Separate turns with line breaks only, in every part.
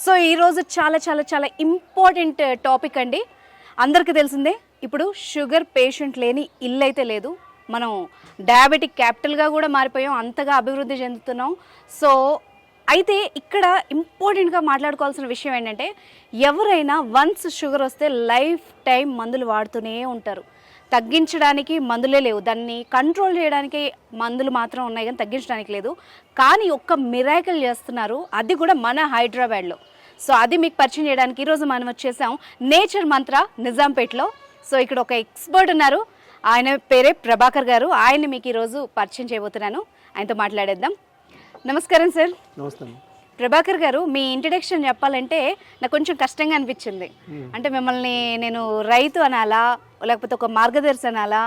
So ఈరోజు చాలా చాలా చాలా ఇంపార్టెంట్ టాపిక్ అండి. అందరికీ తెలిసిందే, ఇప్పుడు షుగర్ పేషెంట్ లేని ఇల్లు అయితే లేదు. మనం డయాబెటిక్ క్యాపిటల్గా కూడా మారిపోయాం, అంతగా అభివృద్ధి చెందుతున్నాం. సో అయితే ఇక్కడ ఇంపార్టెంట్గా మాట్లాడుకోవాల్సిన విషయం ఏంటంటే, ఎవరైనా వన్స్ షుగర్ వస్తే లైఫ్ టైం మందులు వాడుతూనే ఉంటారు. తగ్గించడానికి మందులే లేవు, దాన్ని కంట్రోల్ చేయడానికి మందులు మాత్రం ఉన్నాయి కానీ తగ్గించడానికి లేదు. కానీ ఒక్క మిరాకిల్ చేస్తున్నారు, అది కూడా మన హైదరాబాద్లో. సో అది మీకు పరిచయం చేయడానికి ఈరోజు మనం వచ్చేసాం నేచర్ మంత్ర నిజాంపేటలో. సో ఇక్కడ ఒక ఎక్స్పర్ట్ ఉన్నారు, ఆయన పేరే ప్రభాకర్ గారు. ఆయన్ని మీకు ఈరోజు పరిచయం చేయబోతున్నాను, ఆయనతో మాట్లాడేద్దాం. నమస్కారం సార్.
నమస్తే
ప్రభాకర్ గారు, మీ ఇంట్రడక్షన్ చెప్పాలంటే నాకు కొంచెం కష్టంగా అనిపించింది. అంటే మిమ్మల్ని నేను రైతు అనాలా, లేకపోతే ఒక మార్గదర్శి అనాలా,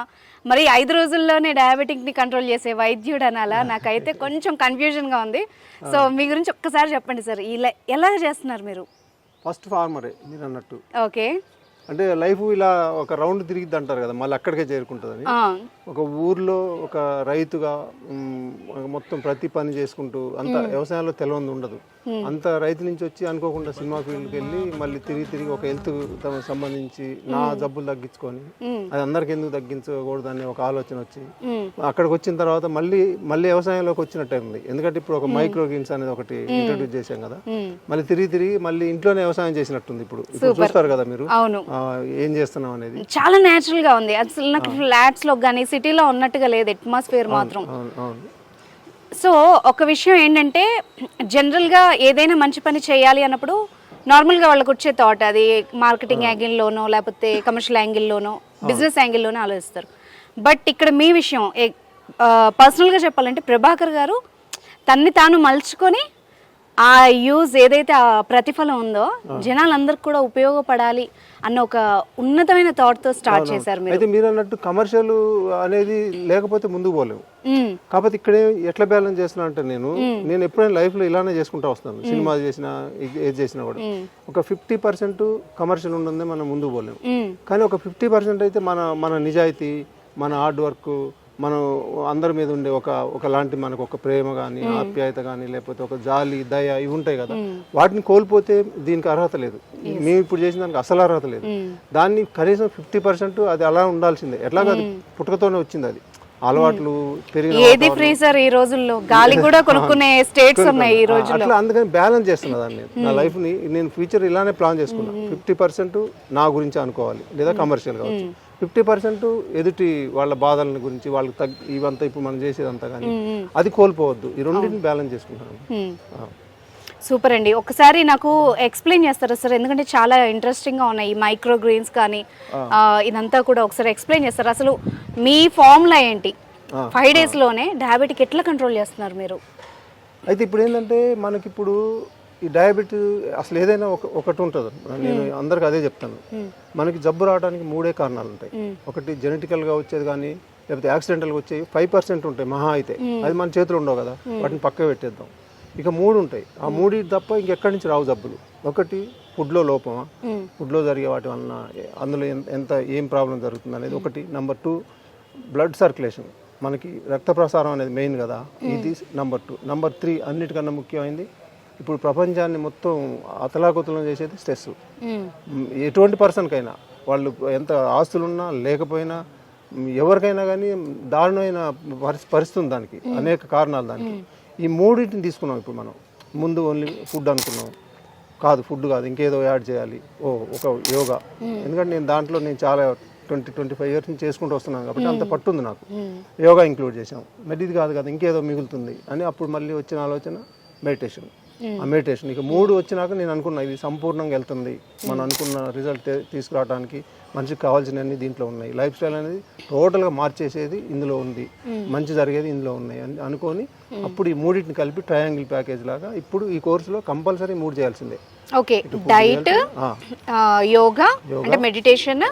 మరి 5 రోజుల్లోనే డయాబెటిక్ని కంట్రోల్ చేసే వైద్యుడు అనాలా, నాకైతే కొంచెం కన్ఫ్యూజన్గా ఉంది. సో మీ గురించి ఒక్కసారి చెప్పండి సార్, ఇలా ఎలా చేస్తున్నారు మీరు?
ఫస్ట్ ఫార్మరే మీరు అన్నట్టు.
ఓకే,
అంటే లైఫ్ ఇలా ఒక రౌండ్ తిరిగిద్ది అంటారు కదా, మళ్ళీ అక్కడికే చేరుకుంటుందని. ఒక ఊర్లో ఒక రైతుగా మొత్తం ప్రతి పని చేసుకుంటూ అంత వ్యవసాయంలో తెలవంది ఉండదు. అంత రైతు నుంచి వచ్చి అనుకోకుండా సినిమా ఫీల్డ్కి వెళ్ళి మళ్ళీ తిరిగి ఒక హెల్త్ సంబంధించి నా జబ్బులు తగ్గించుకొని అది అందరికి ఎందుకు తగ్గించకూడదు అనే ఒక ఆలోచన వచ్చి అక్కడికి వచ్చిన తర్వాత మళ్ళీ వ్యవసాయంలోకి వచ్చినట్టు ఉంది. ఎందుకంటే ఇప్పుడు ఒక మైక్రో గ్రీన్స్ అనేది ఒకటి ఇంట్రడ్యూస్ చేశాం కదా, మళ్ళీ తిరిగి మళ్ళీ ఇంట్లోనే వ్యవసాయం చేసినట్టుంది. ఇప్పుడు చూస్తారు కదా మీరు ఏం చేస్తున్నాం అనేది
చాలా నేచురల్ గా ఉంది. అసలు నాకు ఫ్లాట్స్ లో కానీ సిటీలో ఉన్నట్టుగా లేదు అట్మాస్ఫియర్ మాత్రం. సో ఒక విషయం ఏంటంటే, జనరల్గా ఏదైనా మంచి పని చేయాలి అన్నప్పుడు నార్మల్గా వాళ్ళకి వచ్చే థాట్ అది మార్కెటింగ్ యాంగిల్లోనో లేకపోతే కమర్షియల్ యాంగిల్లోనో బిజినెస్ యాంగిల్లోనో ఆలోచిస్తారు. బట్ ఇక్కడ మీ విషయం పర్సనల్గా చెప్పాలంటే, ప్రభాకర్ గారు తన్ని తాను మలుచుకొని ఆ యూజ్ ఏదైతే ఆ ప్రతిఫలం ఉందో జనాలందరికి కూడా ఉపయోగపడాలి అన్న ఒక ఉన్నతమైన థాట్తో స్టార్ట్ చేశారు మీరు.
అయితే మీరు అన్నట్టు కమర్షియల్ అనేది లేకపోతే ముందుకు పోలేము. కాకపోతే ఇక్కడే ఎట్లా బ్యాలెన్స్ చేస్తున్నా అంటే, నేను ఎప్పుడైనా లైఫ్ లో ఇలానే చేసుకుంటా వస్తాను. సినిమా చేసినా ఏది చేసినా కూడా ఒక 50% కమర్షియల్ ఉన్నదే మనం ముందుకు పోలేము. కానీ ఒక 50% అయితే మన నిజాయితీ, మన హార్డ్ వర్క్, మనం అందరి మీద ఉండే ఒకలాంటి మనకు ఒక ప్రేమ కానీ ఆప్యాయత కానీ లేకపోతే ఒక జాలి దయ ఇవి ఉంటాయి కదా, వాటిని కోల్పోతే దీనికి అర్హత లేదు. మేము ఇప్పుడు చేసిన దానికి అసలు అర్హత లేదు. దాన్ని కనీసం 50% అది అలా ఉండాల్సిందే. ఎట్లాగా అది పుట్టుకతోనే వచ్చింది, అది అలవాట్లు పెరిగిన
ఏది ఫ్రీ సార్ ఈ రోజుల్లో, గాలి కూడా కొనుక్కునే స్టేట్స్ ఉన్నాయి ఈ రోజుల్లో.
అట్లా అందుకని బ్యాలెన్స్ చేస్తున్నా దాన్ని. నా లైఫ్ ని నేను ఫ్యూచర్ ఇలానే ప్లాన్ చేసుకున్నా. 50% నా గురించి అనుకోవాలి, లేదా కమర్షియల్ కావచ్చు. 50% ఎదుటి వాళ్ళ బాధల గురించి, వాళ్ళకి ఇవంతా ఇప్పుడు మనం చేసేదంతా కానీ అది కోల్పోవద్దు. ఈ రెండింటిని బ్యాలెన్స్ చేసుకుంటాను.
సూపర్ అండి. ఒకసారి నాకు ఎక్స్ప్లెయిన్ చేస్తారా సార్? ఎందుకంటే చాలా ఇంట్రెస్టింగ్గా ఉన్నాయి ఈ మైక్రో గ్రీన్స్ కానీ ఇదంతా కూడా. ఒకసారి ఎక్స్ప్లెయిన్ చేస్తారు, అసలు మీ ఫార్ములా ఏంటి? 5 డేస్లోనే డయాబెటిక్ ఎట్లా కంట్రోల్ చేస్తున్నారు మీరు?
అయితే ఇప్పుడు ఏంటంటే, మనకిప్పుడు ఈ డయాబెటీస్ అసలు ఏదైనా ఒకటి ఉంటుంది. నేను అందరికి అదే చెప్తాను, మనకి జబ్బు రావడానికి 3 కారణాలు ఉంటాయి. ఒకటి జెనెటికల్గా వచ్చేది కానీ, లేకపోతే యాక్సిడెంటల్గా వచ్చేవి 5% ఉంటాయి మహా అయితే. అది మన చేతిలో ఉండవు కదా, వాటిని పక్క పెట్టేద్దాం. ఇక 3 ఉంటాయి. ఆ 3 తప్ప ఇంకెక్కడి నుంచి రావు జబ్బులు. ఒకటి ఫుడ్లో లోపమా, ఫుడ్లో జరిగే వాటి వలన అందులో ఏం ప్రాబ్లం జరుగుతుంది అనేది ఒకటి. నెంబర్ 2 బ్లడ్ సర్క్యులేషన్, మనకి రక్త ప్రసారం అనేది మెయిన్ కదా, ఇది నెంబర్ 2. నెంబర్ 3 అన్నిటికన్నా ముఖ్యమైనది, ఇప్పుడు ప్రపంచాన్ని మొత్తం అతలాకుతలం చేసేది స్ట్రెస్. ఎటువంటి పర్సన్కైనా, వాళ్ళు ఎంత ఆస్తులున్నా లేకపోయినా, ఎవరికైనా కానీ దారుణమైన పరిస్థితి ఉంది. దానికి అనేక కారణాలు. దానికి ఈ 3టిని తీసుకున్నాం. ఇప్పుడు మనం ముందు ఓన్లీ ఫుడ్ అనుకున్నాం, కాదు ఫుడ్ కాదు, ఇంకేదో యాడ్ చేయాలి. ఒక యోగా. ఎందుకంటే నేను చాలా 20-25 ఇయర్స్ నుంచి చేసుకుంటూ వస్తున్నాను కాబట్టి అంత పట్టుంది నాకు. యోగా ఇంక్లూడ్ చేసాం. మరి ఇది కాదు కదా, ఇంకేదో మిగులుతుంది అని అప్పుడు మళ్ళీ వచ్చిన ఆలోచన మెడిటేషన్. ఆ మెడిటేషన్ ఇక 3 వచ్చినాక నేను అనుకున్నా, ఇది సంపూర్ణంగా వెళ్తుంది. మనం అనుకున్న రిజల్ట్ తీసుకురావడానికి మనిషికి కావాల్సినవన్నీ దీంట్లో ఉన్నాయి. లైఫ్ స్టైల్ అనేది టోటల్గా మార్చేసేది ఇందులో ఉంది, మంచి జరిగేది ఇందులో ఉన్నాయి అని అనుకొని అప్పుడు ఈ 3టిని కలిపి ట్రయాంగిల్ ప్యాకేజ్ లాగా ఇప్పుడు ఈ కోర్సులో కంపల్సరీ 3 చేయాల్సిందే.
ఓకే, డైట్, యోగా అంటే మెడిటేషన్,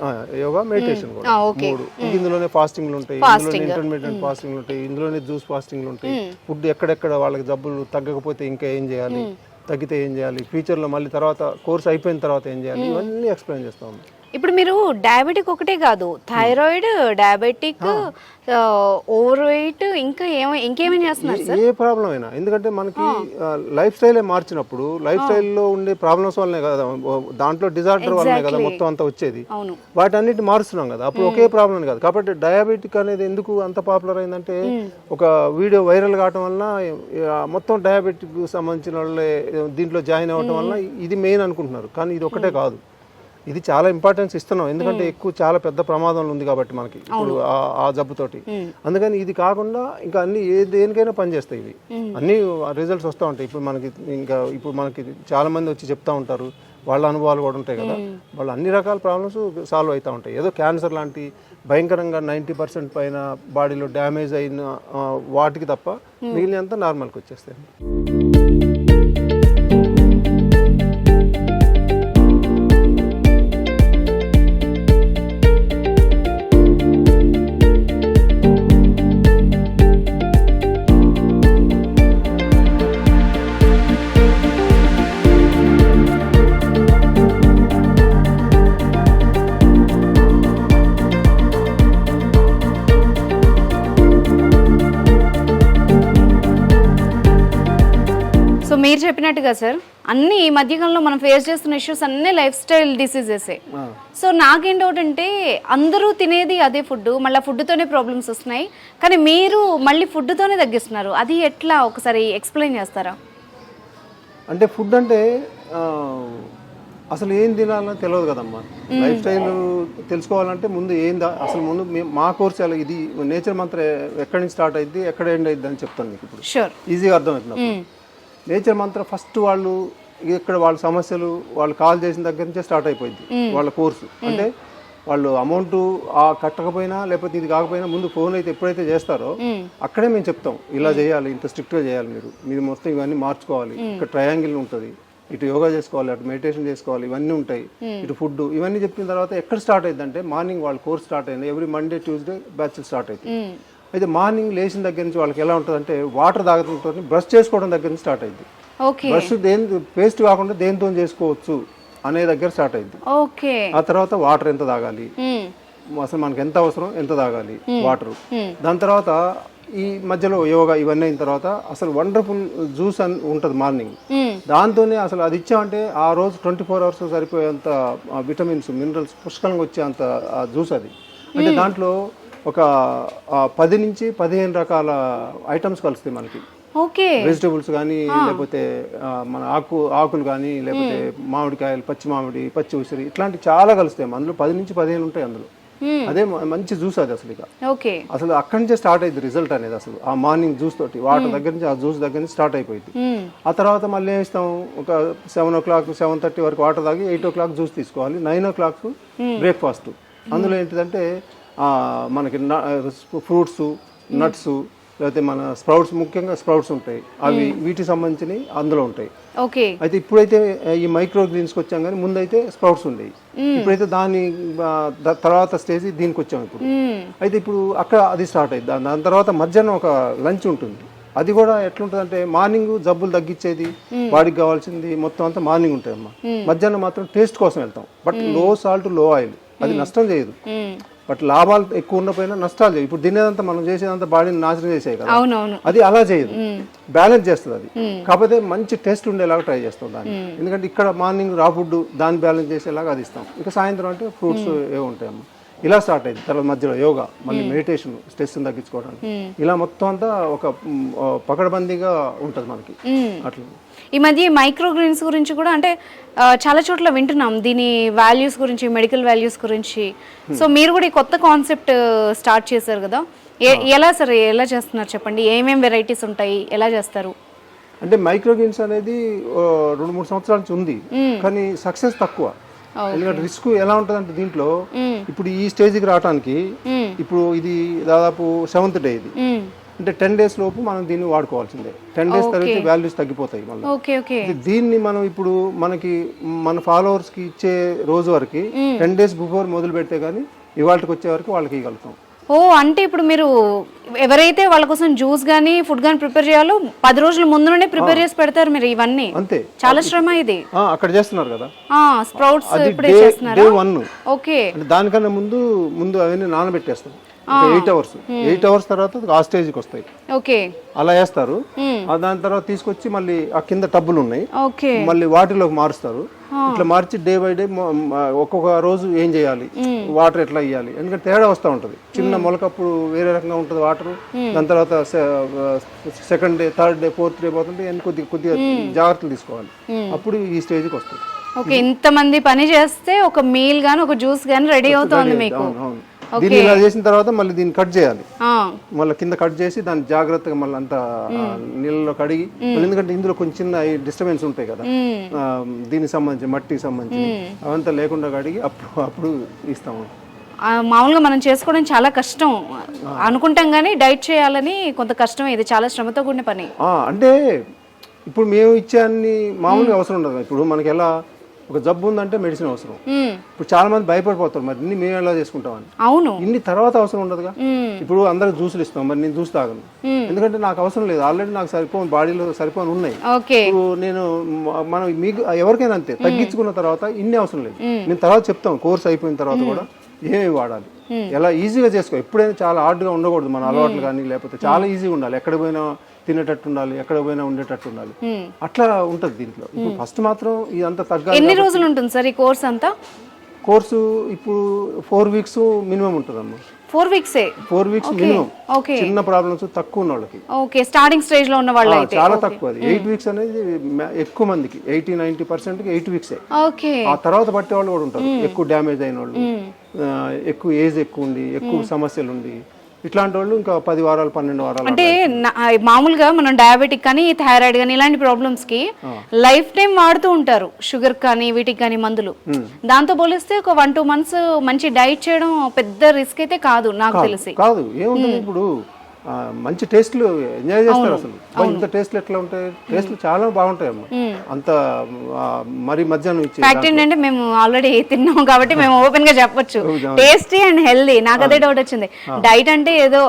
యోగా మెడిటేషన్ కూడా 3. ఇందులోనే ఫాస్టింగ్లు ఉంటాయి, ఇందులోనే ఇంటర్మీడియట్ ఫాస్టింగ్లు ఉంటాయి, ఇందులోనే జ్యూస్ ఫాస్టింగ్లు ఉంటాయి. ఫుడ్ ఎక్కడెక్కడ వాళ్ళకి జబ్బులు తగ్గకపోతే ఇంకా ఏం చేయాలి, తగ్గితే ఏం చేయాలి, ఫ్యూచర్లో మళ్ళీ తర్వాత కోర్స్ అయిపోయిన తర్వాత ఏం చేయాలి, ఇవన్నీ ఎక్స్ప్లెయిన్ చేస్తాము.
ఇప్పుడు మీరు డయాబెటిక్ ఒకటే కాదు, థైరాయిడ్, డయాబెటిక్, ఓవర్ వెయిట్, ఇంకా ఇంకేమేం చేస్తున్నారు సార్?
ఏ ప్రాబ్లం అయినా, ఎందుకంటే మనకి లైఫ్ స్టైలే మార్చినప్పుడు లైఫ్ స్టైల్లో ఉండే ప్రాబ్లమ్స్ వల్లనే కదా, దాంట్లో డిజార్డర్ వల్లనే కదా మొత్తం అంతా వచ్చేది.
అవును.
వాటన్నిటి మారుస్తున్నాం కదా, అప్పుడు ఒకే ప్రాబ్లం కాదు. కాబట్టి డయాబెటిక్ అనేది ఎందుకు అంత పాపులర్ అయిందంటే ఒక వీడియో వైరల్ కావటం వలన మొత్తం డయాబెటిక్ సంబంధించిన వాళ్ళే దీంట్లో జాయిన్ అవ్వటం వలన ఇది మెయిన్ అనుకుంటున్నారు. కానీ ఇది ఒకటే కాదు, ఇది చాలా ఇంపార్టెన్స్ ఇస్తున్నాం, ఎందుకంటే ఎక్కువ చాలా పెద్ద ప్రమాదంలో ఉంది కాబట్టి మనకి ఇప్పుడు ఆ జబ్బుతోటి. అందుకని ఇది కాకుండా ఇంకా అన్ని దేనికైనా పనిచేస్తాయి ఇవి, అన్ని రిజల్ట్స్ వస్తూ ఉంటాయి. ఇప్పుడు మనకి చాలా మంది వచ్చి చెప్తా ఉంటారు, వాళ్ళ అనుభవాలు కూడా ఉంటాయి కదా, వాళ్ళు అన్ని రకాల ప్రాబ్లమ్స్ సాల్వ్ అవుతూ ఉంటాయి. ఏదో క్యాన్సర్ లాంటి భయంకరంగా 90% పైన బాడీలో డ్యామేజ్ అయిన వాటికి తప్ప మిగిలినంతా నార్మల్కి వచ్చేస్తాయి.
సో మీరు చెప్పినట్టుగా సార్, అన్ని ఈ మధ్యకాలంలో మనం ఫేస్ చేస్తున్న ఇష్యూస్ అన్నీ లైఫ్ స్టైల్ డిసీజెసే. సో నాకేం డౌట్ అంటే, అందరూ తినేది అదే ఫుడ్, మళ్ళీ ఫుడ్తోనే ప్రాబ్లమ్స్ వస్తున్నాయి, కానీ మీరు మళ్ళీ ఫుడ్తోనే తగ్గిస్తున్నారు. అది ఎట్లా, ఒకసారి ఎక్స్ప్లెయిన్ చేస్తారా?
అంటే ఫుడ్ అంటే అసలు ఏం తినాలో తెలియదు కదమ్మా. లైఫ్ స్టైల్ తెలుసుకోవాలంటే ముందు అసలు ముందు మా కోర్స్ ఇది నేచర్ మంత్రం ఎక్కడి నుంచి స్టార్ట్ అయింది, ఎక్కడ ఎండ్ అయింది అని చెప్తాను మీకు ఇప్పుడు.
షూర్.
ఈజీగా అర్థమవుతుంది. నేచర్ మంత్రం ఫస్ట్ వాళ్ళు ఇక్కడ వాళ్ళ సమస్యలు వాళ్ళు కాల్ చేసిన దగ్గర నుంచే స్టార్ట్ అయిపోయింది వాళ్ళ కోర్సు. అంటే వాళ్ళు అమౌంట్ కట్టకపోయినా లేకపోతే ఇది కాకపోయినా ముందు ఫోన్ అయితే ఎప్పుడైతే చేస్తారో అక్కడే మేము చెప్తాం, ఇలా చేయాలి, ఇంత స్ట్రిక్ట్గా చేయాలి, మీరు మొత్తం ఇవన్నీ మార్చుకోవాలి, ఇక్కడ ట్రయాంగిల్ ఉంటుంది, ఇటు యోగా చేసుకోవాలి, అటు మెడిటేషన్ చేసుకోవాలి, ఇవన్నీ ఉంటాయి, ఇటు ఫుడ్, ఇవన్నీ చెప్పిన తర్వాత ఎక్కడ స్టార్ట్ అయింది అంటే మార్నింగ్ వాళ్ళ కోర్స్ స్టార్ట్ అయింది. Every Monday Tuesday batch start అవుతుంది. అయితే మార్నింగ్ లేచిన దగ్గర నుంచి వాళ్ళకి ఎలా ఉంటుంది అంటే, వాటర్ తాగడంతో బ్రష్ చేసుకోవడం దగ్గర నుంచి స్టార్ట్ అయింది. బ్రష్ పేస్ట్ కాకుండా దేనితో చేసుకోవచ్చు అనే దగ్గర స్టార్ట్ అయింది. ఆ తర్వాత వాటర్ ఎంత తాగాలి, అసలు మనకి ఎంత అవసరం, ఎంత తాగాలి వాటర్. దాని తర్వాత ఈ మధ్యలో యోగా, ఇవన్నీ అయిన తర్వాత అసలు వండర్ఫుల్ జ్యూస్ అని ఉంటుంది మార్నింగ్. దాంతోనే అసలు అది ఇచ్చామంటే ఆ రోజు 24 hours సరిపోయేంత విటమిన్స్, మినరల్స్ పుష్కలంగా వచ్చేంత జ్యూస్ అది. అంటే దాంట్లో ఒక 10 నుంచి 15 రకాల ఐటమ్స్ కలుస్తాయి మనకి. వెజిటబుల్స్ కానీ, లేకపోతే మన ఆకులు కానీ, లేకపోతే మామిడికాయలు, పచ్చి మామిడి, పచ్చి ఉసిరి, ఇట్లాంటి చాలా కలుస్తాయి అందులో. 10 నుంచి 15 ఉంటాయి అందులో. అదే మంచి జ్యూస్ అది అసలు. ఇక అసలు అక్కడి నుంచే స్టార్ట్ అయింది రిజల్ట్ అనేది. అసలు ఆ మార్నింగ్ జ్యూస్ తోటి, వాటర్ దగ్గర నుంచి, ఆ జ్యూస్ దగ్గర నుంచి స్టార్ట్ అయిపోయింది. ఆ తర్వాత మళ్ళీ ఏం ఇస్తాం, ఒక 7 o'clock 7:30 వరకు వాటర్ తాగి 8 o'clock జ్యూస్ తీసుకోవాలి. 9 o'clock బ్రేక్ఫాస్ట్. అందులో ఏంటిదంటే మనకి ఫ్రూట్స్, నట్స్, లేకపోతే మన స్ప్రౌట్స్, ముఖ్యంగా స్ప్రౌట్స్ ఉంటాయి, అవి వీటికి సంబంధించినవి అందులో ఉంటాయి. అయితే ఇప్పుడైతే ఈ మైక్రో గ్రీన్స్కి వచ్చాం, కానీ ముందైతే స్ప్రౌట్స్ ఉండేవి. ఇప్పుడైతే దాని తర్వాత స్టేజ్ దీనికి వచ్చాం ఇప్పుడు. అయితే ఇప్పుడు అక్కడ అది స్టార్ట్ అయింది. దాని తర్వాత మధ్యాహ్నం ఒక లంచ్ ఉంటుంది. అది కూడా ఎట్లుంటుంది అంటే, మార్నింగ్ జబ్బులు తగ్గించేది, బాడీకి కావాల్సింది మొత్తం అంతా మార్నింగ్ ఉంటుంది అమ్మా. మధ్యాహ్నం మాత్రం టేస్ట్ కోసం వెళ్తాం, బట్ లో సాల్ట్, లో ఆయిల్. అది నష్టం చేయదు, బట్ లాభాలు ఎక్కువ ఉన్నపోయినా నష్టాలు చేయదు. ఇప్పుడు తినేదంతా మనం చేసేదంతా బాడీని నాశనం చేసాయి కదా, అది అలా చేయదు, బ్యాలెన్స్ చేస్తుంది అది. కాకపోతే మంచి టేస్ట్ ఉండేలాగా ట్రై చేస్తాం దాన్ని. ఎందుకంటే ఇక్కడ మార్నింగ్ రా ఫుడ్ దాన్ని బ్యాలెన్స్ చేసేలాగా అది ఇస్తాం. ఇంకా సాయంత్రం అంటే ఫ్రూట్స్ ఏవో ఉంటాయమ్మా. ఇలా స్టార్ట్ అయింది. తర్వాత మధ్యలో యోగా, మళ్ళీ మెడిటేషన్, స్ట్రెస్ తగ్గించుకోవడానికి, ఇలా మొత్తం అంతా ఒక పకడ్బందీగా ఉంటుంది మనకి. అట్లా
ఈ మధ్య మైక్రో గ్రీన్స్ గురించి కూడా అంటే చాలా చోట్ల వింటున్నాం, దీని వాల్యూస్ గురించి, మెడికల్ వాల్యూస్ గురించి. సో మీరు కూడా ఈ కొత్త కాన్సెప్ట్ స్టార్ట్ చేశారు కదా, ఎలా సార్, ఎలా చేస్తున్నారు చెప్పండి? ఏమేమి వెరైటీస్ ఉంటాయి, ఎలా చేస్తారు?
అంటే మైక్రో గ్రీన్స్ అనేది 2-3 సంవత్సరాల నుంచి ఉంది, కానీ సక్సెస్ తక్కువ. ఎందుకంటే రిస్క్ ఎలా ఉంటుంది అంటే, దీంట్లో ఇప్పుడు ఈ స్టేజ్కి రావడానికి ఇప్పుడు ఇది దాదాపు 7th డే. ఇది అంటే 10 days లోపు మనం దీన్ని వాడుకోవాల్సిందే. 10 days తర్వాత వాల్యూస్ తగ్గిపోతాయి మళ్ళీ. దీన్ని మనం ఇప్పుడు మన ఫాలోవర్స్ కి ఇచ్చే రోజు వరకు 10 days బిఫోర్ మొదలు పెడితే గానీ ఇవాళకి వచ్చే వరకు వాళ్ళకి ఇవ్వగలుగుతాం.
ఓ అంటే ఇప్పుడు మీరు ఎవరైతే వాళ్ళ కోసం జ్యూస్ గానీ ఫుడ్ గానీ ప్రిపేర్ చేయాలో 10 రోజుల ముందు నుండే ప్రిపేర్ చేసి పెడతారు మీరు ఇవన్నీ.
అంతే,
చాలా శ్రమ ఇది.
అక్కడ చేస్తున్నారు కదా
స్ప్రౌట్స్ ఇప్పుడే చేస్తున్నారా?
Day 1
okay.
అంటే దానికన్నా ముందు అవన్నీ నానబెట్టేస్తాం 8 hours. 8 hours తర్వాత ఆ స్టేజ్కి వస్తాయి.
ఓకే,
అలా వేస్తారు. దాని తర్వాత తీసుకొచ్చి మళ్ళీ ఆ కింద టబ్బులు ఉన్నాయి,
ఓకే,
మళ్ళీ వాటిలోకి మారుస్తారు. ఇట్లా మార్చి డే బై డే ఒక్కొక్క రోజు ఏం చేయాలి, వాటర్ ఎట్లా ఇవ్వాలి, ఎందుకంటే తేడా వస్తూ ఉంటుంది. చిన్న మొలకప్పుడు వేరే రకంగా ఉంటుంది వాటర్, దాని తర్వాత second day, third day, fourth day పోతుంటే కొద్దిగా జాగ్రత్తలు తీసుకోవాలి. అప్పుడు ఈ స్టేజ్కి వస్తుంది.
ఓకే, ఇంతమంది పని చేస్తే ఒక మీల్ గానీ ఒక జ్యూస్ గానీ రెడీ అవుతుంది మీకు.
దీన్ని ఇలా చేసిన తర్వాత మళ్ళీ దీన్ని కట్ చేయాలి. మళ్ళీ కింద కట్ చేసి దాన్ని జాగ్రత్తగా మళ్ళీ అంతా నీళ్ళలో కడిగి, ఎందుకంటే ఇందులో కొంచెం చిన్న డిస్టర్బెన్స్ ఉంటాయి కదా దీనికి సంబంధించి, మట్టికి సంబంధించి, అవంతా లేకుండా కడిగి అప్పుడు ఇస్తాము.
మామూలుగా మనం చేసుకోవడం చాలా కష్టం అనుకుంటాం కానీ డైట్ చేయాలని కొంత కష్టం. ఇది చాలా శ్రమతో కూడిన పని.
అంటే ఇప్పుడు మేము ఇచ్చే అన్ని మామూలుగా అవసరం ఉండదు. ఇప్పుడు మనకి ఎలా ఒక జబ్బు ఉందంటే మెడిసిన్ అవసరం. ఇప్పుడు చాలా మంది భయపడిపోతారు, మరి ఇన్ని మేము ఎలా చేసుకుంటామని.
అవును,
ఇన్ని తర్వాత అవసరం ఉండదుగా. ఇప్పుడు అందరికి జ్యూసులు ఇస్తాం, మరి నేను జ్యూస్ తాగను, ఎందుకంటే నాకు అవసరం లేదు, ఆల్రెడీ నాకు సరిపోని బాడీలో సరిపోని ఉన్నాయి. ఇప్పుడు నేను మనం మీకు ఎవరికైనా అంతే, తగ్గించుకున్న తర్వాత ఇన్ని అవసరం లేదు. నేను తర్వాత చెప్తాం కోర్స్ అయిపోయిన తర్వాత కూడా ఏమేమి వాడాలి, ఎలా ఈజీగా చేసుకో. ఎప్పుడైనా చాలా హార్డ్గా ఉండకూడదు మన అలవాట్లు కానీ, లేకపోతే చాలా ఈజీగా ఉండాలి, ఎక్కడ పోయినా తినేటట్టు ఉండాలి, ఎక్కడ పోయినా ఉండేటట్టు ఉండాలి, అట్లా ఉంటుంది దీంట్లో. ఇప్పుడు ఫస్ట్ మాత్రం ఇదంతా తగ్గాలి.
ఎన్ని రోజులు ఉంటుంది సార్ ఈ కోర్స్ అంతా?
కోర్సు ఇప్పుడు 4 weeks మినిమం ఉంటుందమ్మా.
4 weeks
4 weeks మినిమం. చిన్న ప్రాబ్లమ్స్ తక్కువ ఉన్న వాళ్ళకి.
ఓకే, స్టార్టింగ్ స్టేజ్ లో ఉన్న వాళ్ళు అయితే
చాలా తక్కువ. అది 8 weeks అనేది ఎక్కువ మందికి 80-90% 8 weeks.
ఓకే, ఆ
తర్వాత పట్టే వాళ్ళు కూడా ఉంటారు, ఎక్కువ డ్యామేజ్ అయిన వాళ్ళు, ఎక్కువ ఏజ్ ఎక్కువ ఉండి, ఎక్కువ సమస్యలు ఉండి, ఇట్లాంటి వాళ్ళు ఇంకా 10 వారాలు 12 వారాలు.
అంటే మామూలుగా మనం డయాబెటిక్ కానీ థైరాయిడ్ కానీ ఇలాంటి ప్రాబ్లమ్స్ కి లైఫ్ టైం వాడుతూ ఉంటారు, షుగర్ కానీ వీటికి కానీ మందులు. దాంతో పోలిస్తే ఒక 1-2 months మంచి డైట్ చేయడం పెద్ద రిస్క్ అయితే కాదు నాకు తెలిసి.
కాదు, ఏముంటుంది ఇప్పుడు మంచి టేస్ట్లు ఎంజాయ్ చేస్తారు. అసలు ఇంత టేస్ట్లు ఎట్లా ఉంటాయి, టేస్ట్లు చాలా బాగుంటాయి అమ్మ. అంత మరి మధ్యాహ్నం ఇచ్చి
ఫ్యాక్ట్ ఏంటంటే మేము ఆల్రెడీ తిన్నాం కాబట్టి మేము ఓపెన్ గా చెప్పొచ్చు, టేస్టీ అండ్ హెల్దీ. నాకు అదే డౌట్ వచ్చింది, డైట్ అంటే ఏదో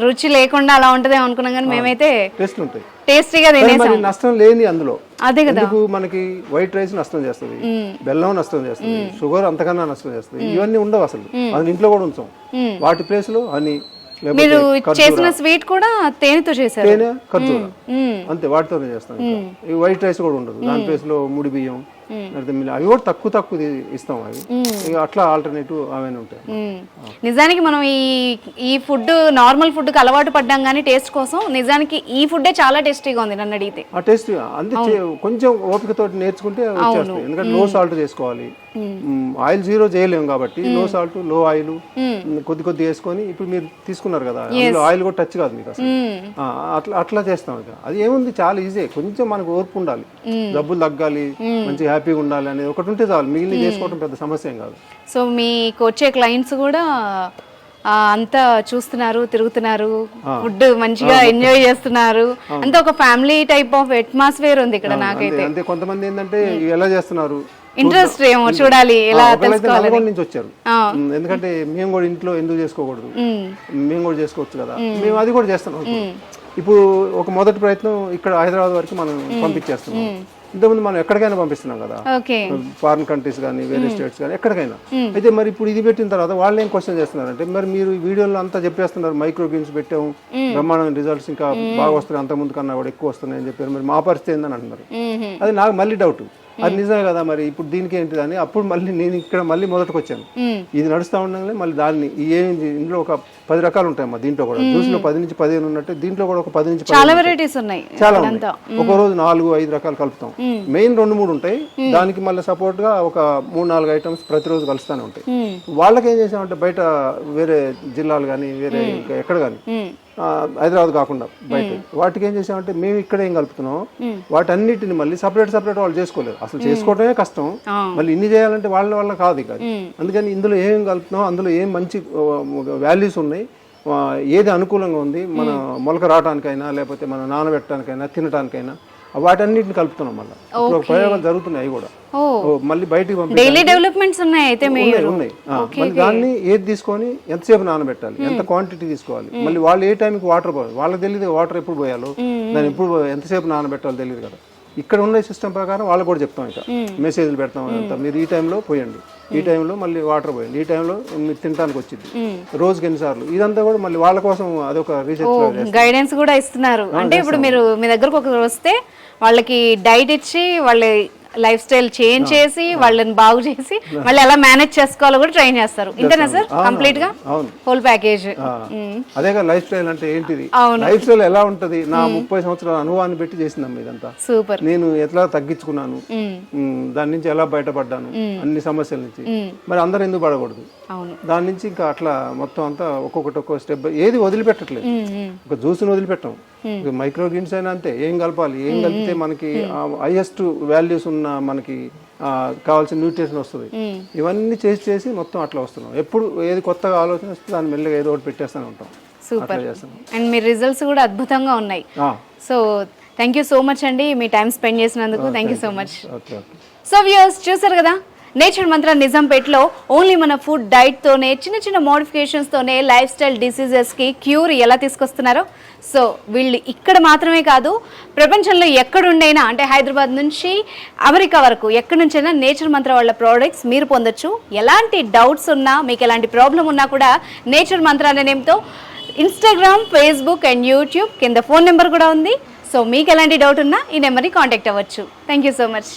రుచి లేకుండా అలా ఉంటదేమో అనుకున్నాం, కానీ మేమైతే
టేస్ట్ ఉంటాయి,
టేస్టీగా తినేసాం.
నష్టం లేని అందులో.
అదే కదా,
మనకి వైట్ రైస్ నష్టం చేస్తుంది, బెల్లం నష్టం చేస్తుంది, షుగర్ అంతకన్నా నష్టం చేస్తుంది. ఇవన్నీ ఉండవు అసలు, అది ఇంట్లో కూడా ఉంచాం. వాటి ప్లేస్ లో అని
మీరు చేసిన స్వీట్ కూడా తేనెతో చేశారు,
తేనె ఖర్జూర అంతే, వాటితోనే చేస్తాం. ఈ వైట్ రైస్ కూడా ఉండదు, దాని ప్లేస్ లో ముడి బియ్యం, అవి కూడా తక్కువ ఇస్తాం. అవి అట్లా ఆల్టర్నేటివ్ అవన్నీ ఉంటాయి.
నిజానికి మనం ఈ ఫుడ్ నార్మల్ ఫుడ్ కి అలవాటు పడ్డాం కానీ టేస్ట్ కోసం, నిజానికి ఈ ఫుడ్ చాలా టేస్టీగా ఉంది నన్ను అడిగితే.
ఆ టేస్ట్ అంతే, కొంచెం ఓపికతో నేర్చుకుంటే వచ్చేస్తాయి. ఎందుకంటే లో సాల్ట్ చేసుకోవాలి, ఆయిల్ 0 చేయలేము కాబట్టి లో సాల్ట్ లో ఆయిల్ కొద్ది వేసుకొని. ఇప్పుడు మీరు తీసుకున్నారు కదా, ఆయిల్ కూడా టచ్ కాదు మీకు అసలు. అట్లా చేస్తాం. అది ఏముంది, చాలా ఈజీ. కొంచెం మనకు ఓర్పు ఉండాలి, డబ్బులు తగ్గాలి, మంచిగా హ్యాపీగా ఉండాలి అనేది ఒకటి ఉంటే చాలు, మిగిలిన చేసుకోవడం పెద్ద సమస్య ఏం కాదు. సో
మీకు వచ్చే క్లయింట్స్ కూడా అంతా చూస్తున్నారు, తిరుగుతున్నారు, ఫుడ్ మంచిగా ఎంజాయ్ చేస్తున్నారు, అంతా ఒక ఫ్యామిలీ టైప్ ఆఫ్ అట్మాస్ఫియర్ ఉంది ఇక్కడ నాకైతే.
అంటే కొంతమంది ఏంటంటే ఎలా చేస్తున్నారు
ఇంట్రెస్ట్ ఏమో చూడాలి, ఎలా తెలుసుకోవాలి
నుంచి వచ్చారు. ఎందుకంటే మేము కూడా ఇంట్లో ఎందుకు చేసుకోకూడదు, మేము కూడా చేసుకోవచ్చు కదా, మేము అది కూడా చేస్తున్నాం. ఇప్పుడు ఒక మొదటి ప్రయత్నం ఇక్కడ హైదరాబాద్ వరకు మనం పంపించేస్తున్నాం. ఇంతకుముందు మనం ఎక్కడికైనా పంపిస్తున్నాం కదా, ఫారిన్ కంట్రీస్ కానీ వేరే స్టేట్స్ కానీ ఎక్కడికైనా. అయితే మరి ఇప్పుడు ఇది పెట్టిన తర్వాత వాళ్ళు ఏం క్వశ్చన్ చేస్తున్నారంటే, మరి మీరు వీడియోలో అంతా చెప్పేస్తున్నారు మైక్రో గ్రీన్స్ పెట్టాము, బ్రహ్మాండమైన రిజల్ట్స్ ఇంకా బాగా వస్తున్నాయి, అంతకుముందు కన్నా కూడా ఎక్కువ వస్తున్నాయి అని చెప్పారు, మరి మా పరిస్థితి ఏందని అంటున్నారు. అది నాకు మళ్ళీ డౌట్, అది నిజమే కదా, మరి ఇప్పుడు దీనికి ఏంటిది అని. అప్పుడు మళ్ళీ నేను ఇక్కడ మళ్ళీ మొదటికి వచ్చాను. ఇది నడుస్తూ ఉండగానే మళ్ళీ దాన్ని ఇందులో ఒక 10 రకాలు ఉంటాయమ్మా. దీంట్లో కూడా జ్యూస్ లో 10 నుంచి 15 ఉన్నట్టు దీంట్లో కూడా ఒక 10 నుంచి 15
చాలా వెరైటీస్ ఉన్నాయి.
చాలా ఉన్నాయి. ఒక రోజు 4-5 రకాలు కలుపుతాం. మెయిన్ 2-3 ఉంటాయి, దానికి మళ్ళీ సపోర్ట్ గా ఒక 3-4 ఐటమ్స్ ప్రతిరోజు కలుస్తూనే ఉంటాయి. వాళ్ళకి ఏం చేసామంటే బయట వేరే జిల్లాలు కానీ వేరే ఎక్కడ కానీ హైదరాబాద్ కాకుండా బయట వాటికి ఏం చేసామంటే, మేము ఇక్కడ ఏం కలుపుతున్నాం వాటన్నిటిని మళ్ళీ సపరేట్ వాళ్ళు చేసుకోలేదు. అసలు చేసుకోవడమే కష్టం, మళ్ళీ ఇన్ని చేయాలంటే వాళ్ళ వల్ల కాదు ఇక. అందుకని ఇందులో ఏం కలుపుతున్నాం, అందులో ఏం మంచి వాల్యూస్ ఉన్నాయి, ఏది అనుకూలంగా ఉంది, మన మొలక రావడానికైనా లేకపోతే మన నానబెట్టడానికైనా తినడానికైనా వాటన్నిటిని కలుపుతున్నాం మళ్ళీ ఇప్పుడు ప్రయోగాలు జరుగుతున్నాయి అవి కూడా
ఓ
మళ్ళీ బయటికి పంపి
డైలీ డెవలప్మెంట్స్ ఉన్నాయి అయితే మీరు
ఉన్నాయి మళ్ళీ దాన్ని ఏది తీసుకొని ఎంతసేపు నానబెట్టాలి ఎంత క్వాంటిటీ తీసుకోవాలి మళ్ళీ వాళ్ళు ఏ టైంకి వాటర్ పోయాలి వాళ్ళకి తెలియదు వాటర్ ఎప్పుడు పోయాలో దాన్ని ఎప్పుడు ఎంతసేపు నానబెట్టాలో తెలియదు కదా ఇక్కడ ఉన్న సిస్టమ్ ప్రకారం వాళ్ళకి కూడా చెప్తాం ఇక మెసేజ్లు పెడతాం అంతా మీరు ఈ టైంలో పోయండి ఈ టైంలో మళ్ళీ వాటర్ పోయండి ఈ టైంలో మీరు తినడానికి వచ్చింది రోజుకి ఎన్నిసార్లు ఇదంతా కూడా మళ్ళీ వాళ్ళ కోసం అదొక రీసెర్చ్
గైడెన్స్ కూడా ఇస్తున్నారు అంటే ఇప్పుడు మీరు మీ దగ్గరకు ఒకరు వస్తే వాళ్ళకి డైట్ ఇచ్చి వాళ్ళ లైఫ్ స్టైల్ చేంజ్ చేసి వాళ్ళని బాగు చేసి మళ్ళీ ఎలా మేనేజ్ చేసుకోవాలో కూడా ట్రైన్ చేస్తారు ఇంతేనా సార్ కంప్లీట్ గా హోల్ ప్యాకేజ్
అదే కదా లైఫ్ స్టైల్ అంటే ఏంటిది లైఫ్ స్టైల్ ఎలా ఉంటది నా 30 సంవత్సరాల అనుభవాన్ని పెట్టి చేసిందమ్మా ఇదంతా
సూపర్
నేను ఎట్లా తగ్గించుకున్నాను దాని నుంచి ఎలా బయటపడ్డాను అన్ని సమస్యల నుంచి మరి అందరు ఎందుకు పడకూడదు దాని నుంచి ఇంకా అట్లా మొత్తం అంతా ఒక్కొక్క స్టెప్ ఏది వదిలిపెట్టట్లేదు ఒక జ్యూస్ని వదిలిపెట్టాం మైక్రో గ్రీన్స్ అయినా అంతే ఏం కలపాలి ఏం కలిపితే మనకి హైయెస్ట్ వాల్యూస్ ఉన్న మనకి కావాల్సిన న్యూట్రిషన్ వస్తుంది ఇవన్నీ చేసి మొత్తం అట్లా వస్తున్నాం ఎప్పుడు ఏది కొత్తగా ఆలోచన వస్తే దాన్ని మెల్లగా ఏదో ఒకటి పెట్టేస్తూనే ఉంటాం
సూపర్ అండ్ మీ రిజల్ట్స్ కూడా అద్భుతంగా ఉన్నాయి so thank you so much అండి మీ టైం స్పెండ్ చేసినందుకు thank you so much so viewers చూసారు కదా నేచర్ మంత్ర నిజాంపేట్లో ఓన్లీ మన ఫుడ్ డైట్తోనే చిన్న చిన్న మోడిఫికేషన్స్తోనే లైఫ్ స్టైల్ డిసీజెస్కి క్యూర్ ఎలా తీసుకొస్తున్నారో సో వీళ్ళు ఇక్కడ మాత్రమే కాదు ప్రపంచంలో ఎక్కడుండైనా అంటే హైదరాబాద్ నుంచి అమెరికా వరకు ఎక్కడి నుంచైనా నేచర్ మంత్ర వాళ్ళ ప్రోడక్ట్స్ మీరు పొందొచ్చు ఎలాంటి డౌట్స్ ఉన్నా మీకు ఎలాంటి ప్రాబ్లం ఉన్నా కూడా నేచర్ మంత్ర అనే నేమ్తో ఇన్స్టాగ్రామ్ ఫేస్బుక్ అండ్ యూట్యూబ్ కింద ఫోన్ నెంబర్ కూడా ఉంది సో మీకు ఎలాంటి డౌట్ ఉన్నా ఈ నెంబర్ని కాంటాక్ట్ అవ్వచ్చు థ్యాంక్ యూ సో మచ్